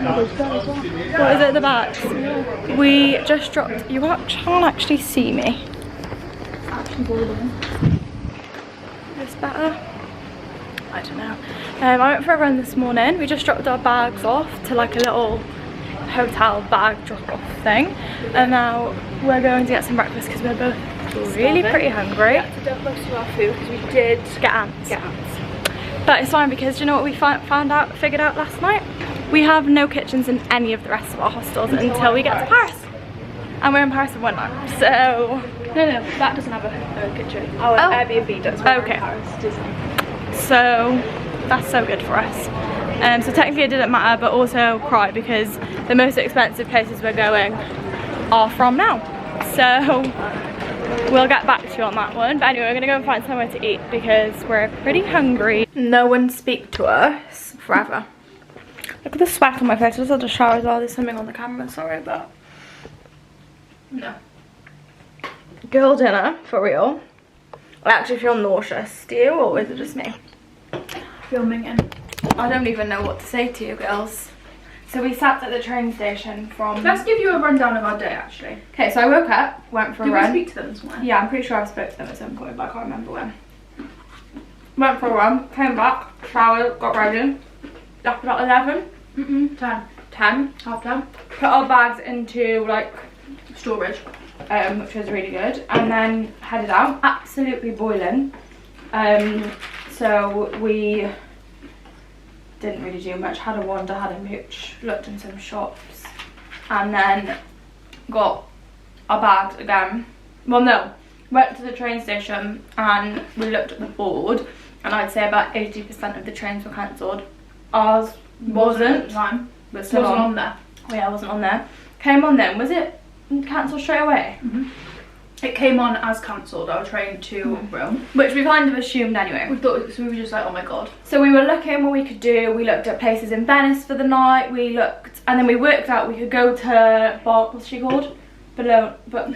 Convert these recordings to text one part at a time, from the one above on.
What is it at the back? We just dropped, you can't actually see me. It's actually boiling. This better? I don't know. I went for a run this morning. We just dropped our bags off to like a little hotel bag drop off thing. And now we're going to get some breakfast because we're both really pretty hungry. We had to dump most of our food because we did get ants. But it's fine because do you know what we figured out last night? We have no kitchens in any of the rest of our hostels until we get to Paris. And we're in Paris in 1 night, so... No, that doesn't have a kitchen. Our Airbnb does. Okay. Paris doesn't. So that's so good for us. So technically it didn't matter, but also cry because the most expensive places we're going are from now. So we'll get back to you on that one. But anyway, we're gonna go and find somewhere to eat because we're pretty hungry. No one speak to us forever. Look at the sweat on my face. I just had a shower as well. There's something on the camera, sorry, but no. Girl dinner, for real. I actually feel nauseous. Do you, or is it just me? Filming in. I don't even know what to say to you girls. So we sat at the train station from... Let's give you a rundown of our day actually. Okay, so I woke up, went for a run. Did we speak to them this morning? Yeah, I'm pretty sure I spoke to them at some point, but I can't remember when. Went for a run, came back, showered, got ready. Left about 11. 10. 10. Half 10. Put our bags into like Storage. which was really good, and then headed out. Absolutely boiling. So we didn't really do much. Had a wander, had a mooch, looked in some shops, and then got our bags again. Well, no, went to the train station and we looked at the board, and I'd say about 80% of the trains were cancelled. Ours wasn't. Time. But still wasn't on there. Oh yeah, I wasn't on there. Came on then. Was it cancelled straight away? It came on as cancelled, our train to Rome. Which we kind of assumed anyway. We thought, so we were just like, oh my god. So we were looking what we could do. We looked at places in Venice for the night. We looked, and then we worked out we could go to what's she called? Bologna.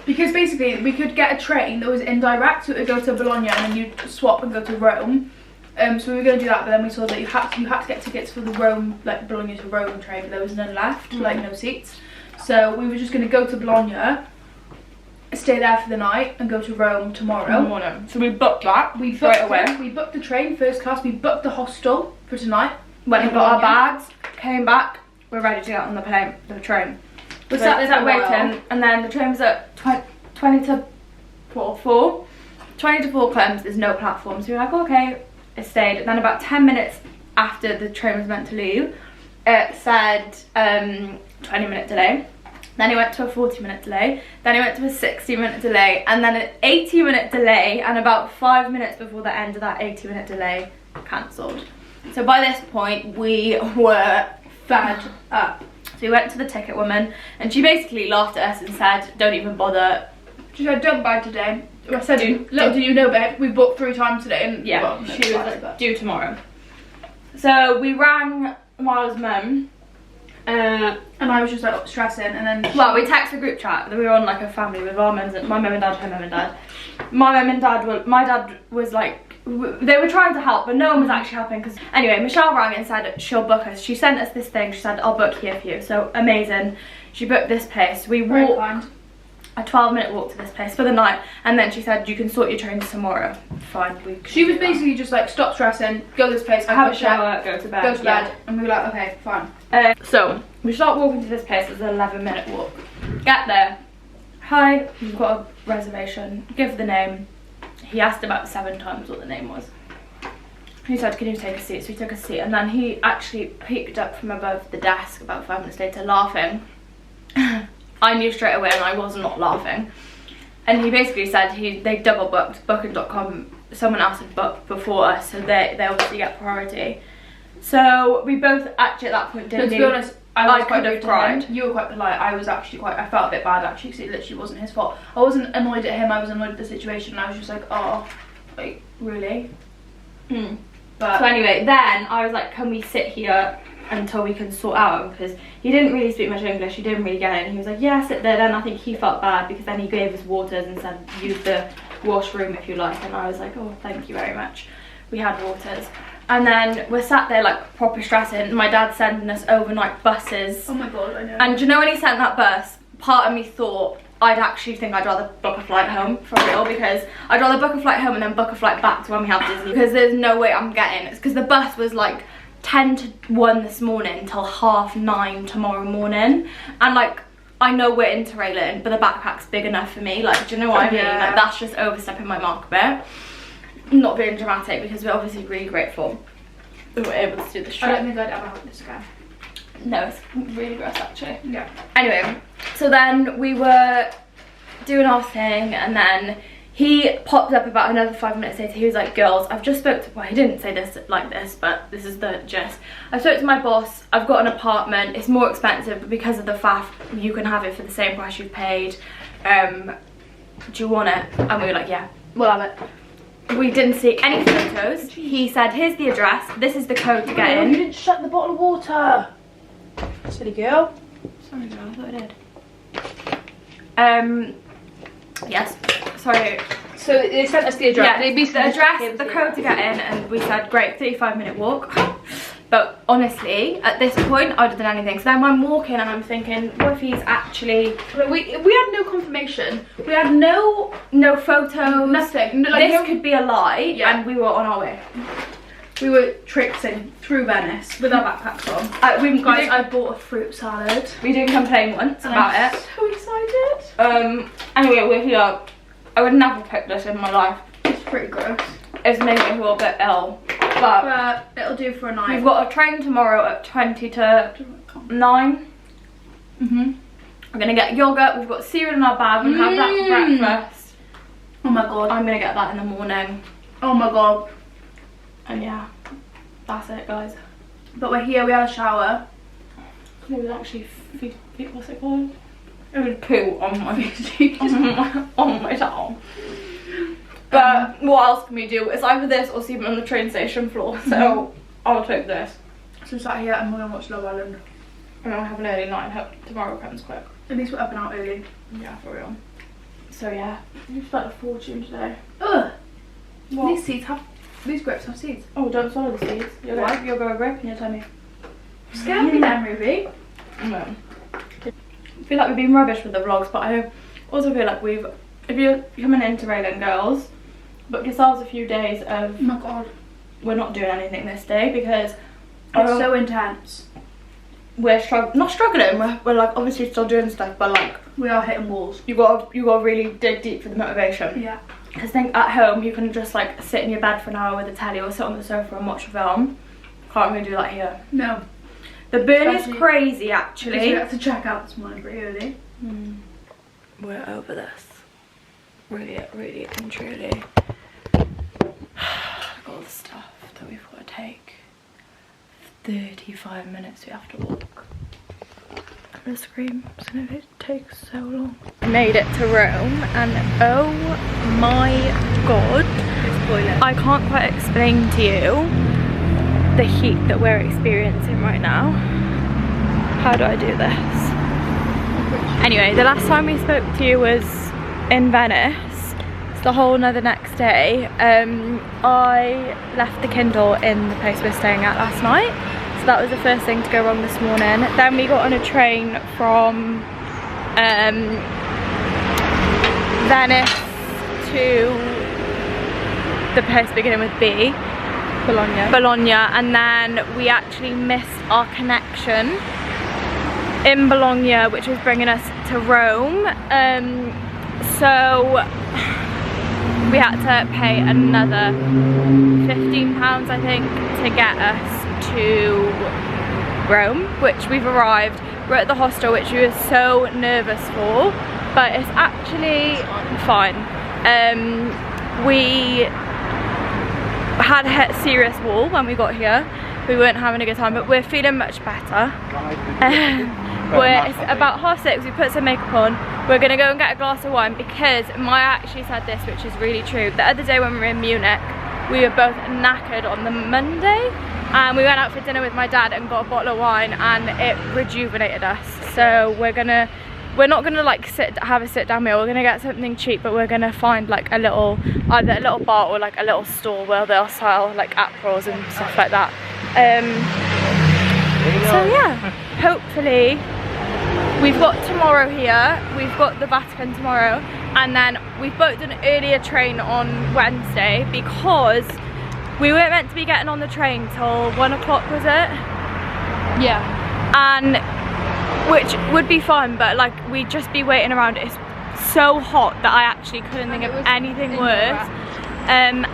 Because basically we could get a train that was indirect, so it would go to Bologna and then you'd swap and go to Rome. So we were going to do that, but then we saw that you had to get tickets for the Rome, like Bologna to Rome train, but there was none left, like no seats. So we were just going to go to Bologna, stay there for the night, and go to Rome tomorrow. So we booked that. We booked away. We booked the train first class. We booked the hostel for tonight. Went and got our bags, came back. We're ready to get on the train. We sat there waiting, and then the train was at 20 to 4. 20 to 4 comes. There's no platform, so we were like, okay. I stayed, and then about 10 minutes after the train was meant to leave, it said 20-minute delay. Then it went to a 40-minute delay, then it went to a 60-minute delay, and then an 80-minute delay, and about 5 minutes before the end of that 80-minute delay, cancelled. So by this point we were fed up. So we went to the ticket woman, and she basically laughed at us and said, don't even bother. She said, don't buy today. I said, little do you know, babe, we booked 3 times today, and yeah, well, she was like, due tomorrow. So we rang Miles' mum, and I was just like stressing, and then well, we texted the group chat. We were on like a family with our mums, my mum and dad, her mum and dad. My mum and dad were, my dad was like, they were trying to help, but no one was actually helping. Because anyway, Michelle rang and said she'll book us. She sent us this thing. She said, I'll book here for you. So amazing. She booked this place. We walked a 12-minute walk to this place for the night, and then she said you can sort your trains tomorrow. Fine. She was basically just like, stop stressing, go to this place, have a shower, go to bed. And we were like, okay, fine. So we start walking to this place. It's an 11-minute walk. Get there. Hi, you've got a reservation. Give the name. He asked about 7 times what the name was. He said, can you take a seat? So he took a seat, and then he actually peeked up from above the desk about 5 minutes later, laughing. I knew straight away, and I was not laughing. And he basically said they double booked. Booking.com, someone else had booked before us, so they obviously get priority. So we both actually at that point didn't. To be honest, I could have cried. You were quite polite. I was actually I felt a bit bad actually, because it literally wasn't his fault. I wasn't annoyed at him. I was annoyed at the situation, and I was just like, oh, like really. But so anyway, then I was like, can we sit here until we can sort out, because he didn't really speak much English, he didn't really get it, and he was like, yeah, sit there. Then I think he felt bad because then he gave us waters and said, use the washroom if you like, and I was like, oh, thank you very much. We had waters. And then we're sat there like proper stressing. My dad's sending us overnight buses. Oh my god, I know. And do you know when he sent that bus, part of me thought I'd rather book a flight home, for real, because I'd rather book a flight home and then book a flight back to when we have Disney, because there's no way I'm getting it. It's because the bus was like 10 to 1 this morning till 9:30 tomorrow morning, and like I know we're interrailing, but the backpack's big enough for me, like, do you know what I mean? Like, that's just overstepping my mark a bit. I'm not being dramatic, because we're obviously really grateful that we're able to do this trip. I don't think I'd ever have this again. No, it's really gross actually. Yeah. Anyway, so then we were doing our thing, and then he popped up about another 5 minutes later. He was like, girls, I've just spoke to, well, he didn't say this like this, but this is the gist. I spoke to my boss, I've got an apartment, it's more expensive, but because of the faff, you can have it for the same price you've paid. Do you want it? And we were like, yeah, we'll have it. We didn't see any photos. He said, here's the address, this is the code to get in. You didn't shut the bottle of water. Silly girl. Sorry girl, I thought I did. Yes, sorry. So they sent us the address. Yeah, the address, the code to get in, and we said, great, 35-minute walk. But honestly, at this point, I'd have done anything. So then I'm walking and I'm thinking, what if he's actually... We had no confirmation. We had no photos. Nothing. Like, this could be a lie, yeah. And we were on our way. We were tricksing through Venice with our backpacks on. Guys, I bought a fruit salad. We didn't complain once about it. So excited. Anyway, we're here. I would never pick this in my life. It's pretty gross. It's making me a bit ill. But it'll do for a night. We've got a train tomorrow at 20 to 9. We're gonna get yogurt. We've got cereal in our bag. We'll have that for breakfast. Oh my god. I'm gonna get that in the morning. Oh my god. And yeah, that's it, guys. But we're here. We had a shower. It was actually what's it called? It was poo on my on my towel. But what else can we do? It's either this or sleeping on the train station floor. So I'll take this. So we sat here and we're gonna watch Love Island. And I'll have an early night. Hope tomorrow comes quick. At least we're up and out early. Yeah, for real. So yeah, we've spent a fortune today. Ugh. What? These grapes have seeds. Oh, don't swallow the seeds. You'll go a grape in your tummy. Scared me then, Ruby. No. I feel like we've been rubbish with the vlogs, but I also feel like if you're coming into Interrailing, girls, book yourselves a few days of, oh my god, we're not doing anything this day, because it's so intense. We're not struggling, we're like obviously still doing stuff, but like we are hitting walls. You got to really dig deep for the motivation. Yeah. Because I think at home you can just like sit in your bed for an hour with a telly or sit on the sofa and watch a film. Can't really do that here. No. The burn is crazy actually. We had to check out this morning pretty early. We're over this. Really and truly. All the stuff that we've got to take. 35 minutes we have to walk. I'm gonna scream, it's gonna take so long. Made it to Rome, and oh my god, I can't quite explain to you the heat that we're experiencing right now. How do I do this? Anyway, the last time we spoke to you was in Venice. It's the whole nother next day. I left the Kindle in the place we're staying at last night, so that was the first thing to go wrong this morning. Then we got on a train from Venice to the place beginning with B, Bologna, and then we actually missed our connection in Bologna, which was bringing us to Rome. So we had to pay another £15, I think, to get us to Rome, which we've arrived. We're at the hostel, which we were so nervous for, but it's actually fine. We had a serious wall when we got here. We weren't having a good time, but we're feeling much better. It's about 6:30, we put some makeup on. We're gonna go and get a glass of wine, because Maya actually said this, which is really true. The other day when we were in Munich, we were both knackered on the Monday, and we went out for dinner with my dad and got a bottle of wine, and it rejuvenated us. So we're we're not gonna like have a sit down meal. We're gonna get something cheap, but we're gonna find like either a little bar or like a little store where they'll sell like Aperols and stuff like that. So yeah, hopefully we've got tomorrow here. We've got the Vatican tomorrow, and then we've booked an earlier train on Wednesday because we weren't meant to be getting on the train till 1 o'clock, was it? Yeah. And which would be fun, but like we'd just be waiting around. It's so hot that I actually couldn't think of anything worse. And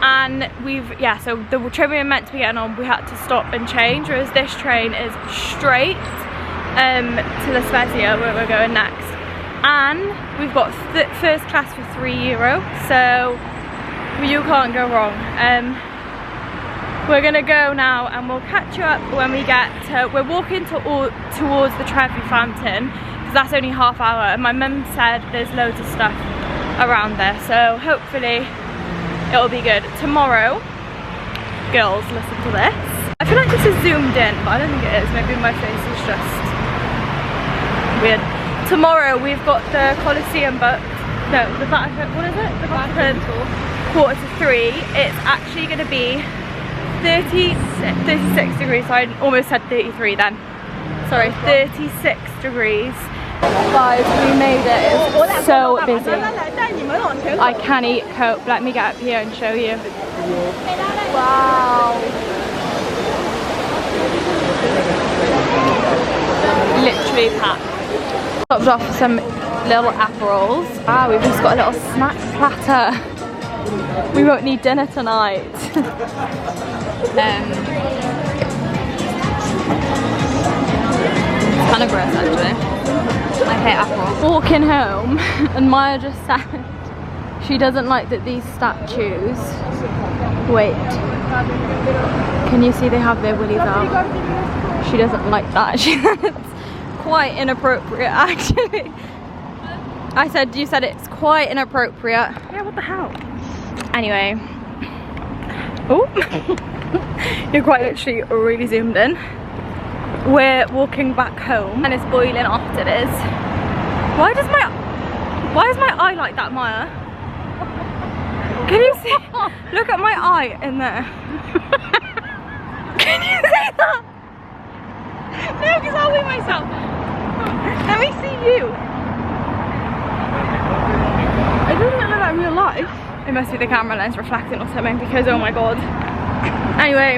so the train we were meant to be getting on, we had to stop and change, whereas this train is straight to La Spezia, where we're going next. And we've got first class for €3, so you can't go wrong. We're gonna go now and we'll catch you up when we get to, we're walking towards the Trevi Fountain because that's only half hour, and my mum said there's loads of stuff around there, so hopefully it'll be good. Tomorrow, girls, listen to this. I feel like this is zoomed in, but I don't think it is. Maybe my face is just weird. Tomorrow we've got the Colosseum booked. No, the Vatican, what is it? The Vatican tour. 2:45. It's actually gonna be 36 degrees, so I almost said 33 then. Sorry, 36 degrees. Guys, we made it. It's so busy. I can't cope. Let me get up here and show you. Wow. Literally packed. Stopped off for some little Aperols. Ah, we've just got a little snack platter. We won't need dinner tonight. It's kind of gross actually. I hate Aperol. Walking home, and Maya just said she doesn't like that these statues. Wait, can you see they have their willies out? She doesn't like that. She said it's quite inappropriate actually. I said, you said it's quite inappropriate. Yeah, what the hell? Anyway. Oh. You're quite literally really zoomed in. We're walking back home and it's boiling hot, it is. Why is my eye like that, Maya? Can you see? Look at my eye in there. Can you see that? No, because I'll wait myself. Let me see you. It doesn't look like real life. It must be the camera lens reflecting or something, because oh my god. Anyway,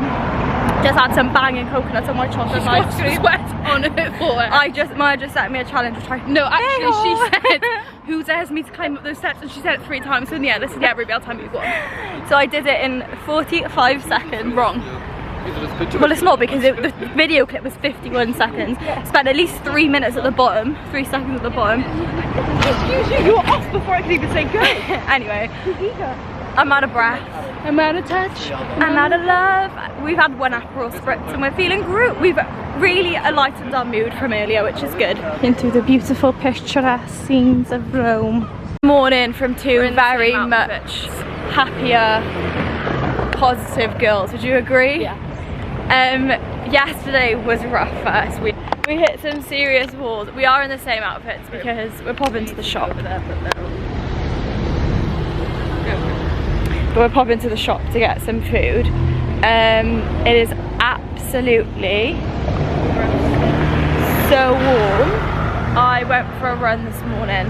just had some banging coconuts on my chocolate knife. Sweat on her forehead. Maya just set me a challenge, which I... No, actually she said, who dares me to climb up those steps? And she said it 3 times, so in the end, this is every real time you've got. So I did it in 45 seconds. Wrong. Well, it's not, because the video clip was 51 seconds. Spent at least 3 minutes at the bottom, 3 seconds at the bottom. Excuse you, you were off before I could even say go. Anyway, I'm out of breath. I'm out of touch. I'm out of love. We've had 1 Aperol spritz and we're feeling great. We've really lightened our mood from earlier, which is good. Into the beautiful picturesque scenes of Rome. Morning from 2 very much happier, positive girls. Would you agree? Yeah. Yesterday was rough for us. We hit some serious walls. We are in the same outfits because we're popping to the shop. But we're popping to the shop to get some food. It is absolutely so warm. I went for a run this morning,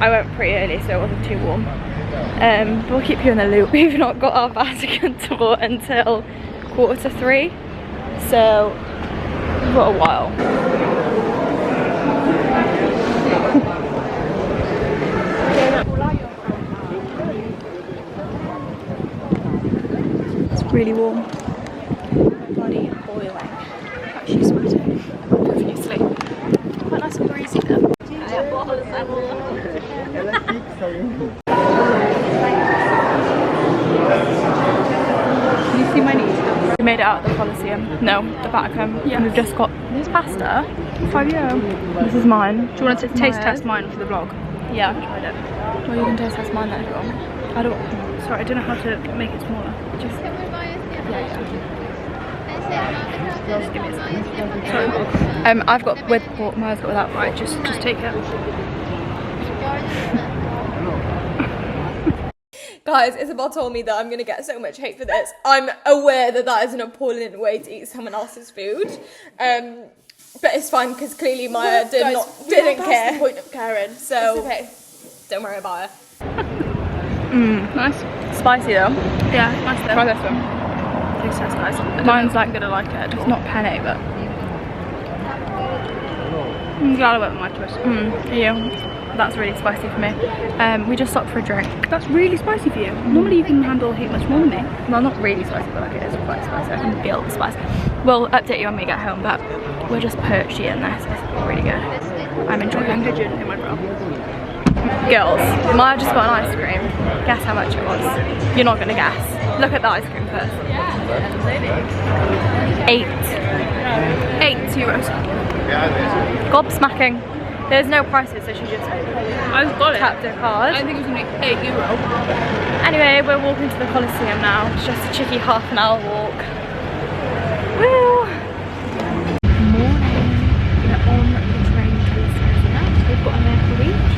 I went pretty early, so it wasn't too warm. But we'll keep you in the loop. We've not got our Vatican tour until 2:45, so we've got a while. It's really warm. Bloody boiling. Actually sweating profusely. Quite nice and breezy though. Can you see my knees? We made it out of the Colosseum. No, the Vatican. Yeah. We've just got this pasta. €5. This is mine. Do you want to taste test mine for the vlog? Yeah, I've tried it. Well, you can taste test mine then if you want. I don't. Sorry, I don't know how to make it smaller. Just. Yeah. Just give me a second. Sorry. I've got with pork, Maya's got without. Right, just take it. Guys, Isabel told me that I'm gonna get so much hate for this. I'm aware that that is an appalling way to eat someone else's food. But it's fine because clearly Maya didn't care. The point of caring, so it's okay. Don't worry about it. Nice. Spicy though. Yeah, nice though. Try this one. Tastes so nice. Mine's like, I'm gonna like it. it's not penne, but I'm glad I went with my twist. yeah, that's really spicy for me. We just stopped for a drink. That's really spicy for you. Normally you can handle heat much more than me. Well, not really spicy, but like it is quite spicy. I can feel the spice. We'll update you when we get home, but we're just perched eating this. It's really good. I'm enjoying it. Pigeon in my mouth. Girls, Maya just got an ice cream. Guess how much it was? You're not gonna guess. Look at the ice cream first. €8. Gobsmacking. There's no prices, so she just I've got it. tapped her card. I think it was gonna be €8. Anyway, we're walking to the Coliseum now. It's just a cheeky half-an-hour walk. Woo! Morning. We're on the train to Venice. We've got an hour to reach.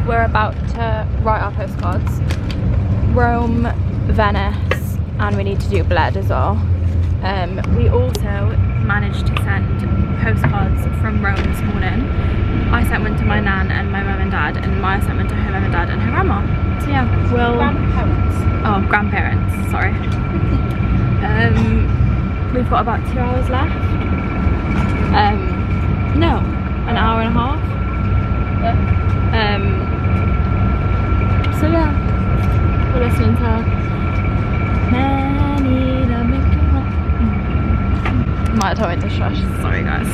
We're about to write our postcards. Rome, Venice, and we need to do Bled as well. We also managed to send postcards from Rome this morning. I sent one to my nan and my mum and dad, and Maya sent one to her mum and dad and her grandma. So yeah, we'll... grandparents, sorry. We've got about 2 hours left. No, an hour and a half. So yeah, we're listening to Many Might have told me to shush, sorry guys.